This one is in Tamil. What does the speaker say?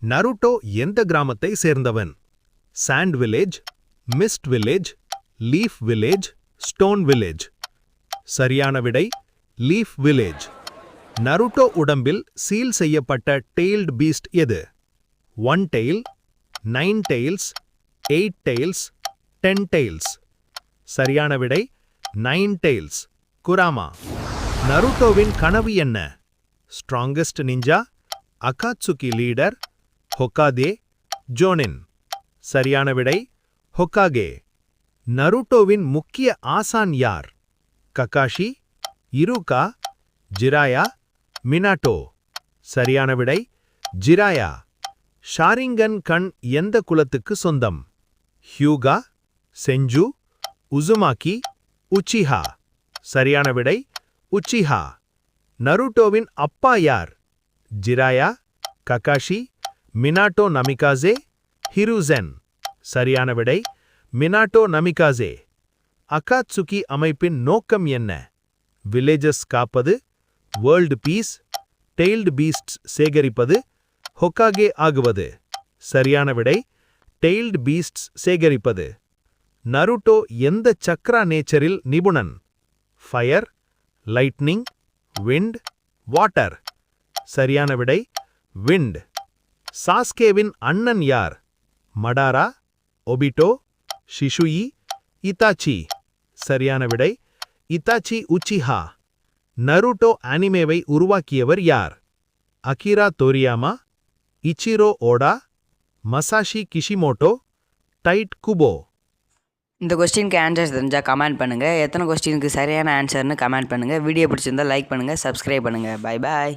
நருட்டோ எந்த கிராமத்தை சேர்ந்தவன்? Sand village, mist village, leaf village, stone village. சரியான விடை லீஃப் வில்லேஜ். நருட்டோ உடம்பில் சீல் செய்யப்பட்ட டெய்ல்டு பீஸ்ட் எது? 1 டெயில், 9 டெயில்ஸ், 8 டெயில்ஸ், 10 டெயில்ஸ். சரியான விடை 9 டெயில்ஸ். குராமா. நருட்டோவின் கனவு என்ன? Strongest ninja, Akatsuki leader, Hokage, Jonin. சரியான விடை ஹொக்காகே. நருட்டோவின் முக்கிய ஆசான் யார்? Kakashi, Iruka, Jiraiya, Minato. சரியான விடை ஜிராயா. ஷாரிங்கன் கண் எந்த குலத்துக்கு சொந்தம்? ஹியூகா, செஞ்சு, உசுமாக்கி, உச்சிஹா. சரியான விடை உச்சிஹா. நருட்டோவின் அப்பா யார்? Jiraiya, Kakashi, Minato Namikaze, Hiruzen. சரியான விடை மினாட்டோ நமிகாசே. அகாட்சுகி அமைப்பின் நோக்கம் என்ன? வில்லேஜஸ் காப்பது, வேர்ல்டு பீஸ், டெய்ல்டு பீஸ்ட்ஸ் சேகரிப்பது, ஹொக்காகே ஆகுவது. சரியான விடை டெய்ல்டு பீஸ்ட்ஸ் சேகரிப்பது. நருட்டோ எந்த சக்ரா நேச்சரில் நிபுணன்? Fire, lightning, wind, water. சரியான விடை விண்ட். சாஸ்கேவின் அண்ணன் யார்? Madara, Obito, Shisui, Itachi. சரியான விடை இத்தாச்சி உச்சிஹா. நருட்டோ அனிமேவை உருவாக்கியவர் யார்? அகிரா தோரியாமா, இச்சிரோ ஓடா, மசாஷி கிஷிமோட்டோ, டைட் குபோ. இந்த கொஸ்டினுக்கு ஆன்சர்ஸ் தெரிஞ்சால் கமெண்ட் பண்ணுங்கள். எத்தனை கொஸ்டினுக்கு சரியான ஆன்சர்னு கமெண்ட் பண்ணுங்கள். வீடியோ பிடிச்சிருந்தால் லைக் பண்ணுங்கள், சப்ஸ்கிரைப் பண்ணுங்கள். Bye bye.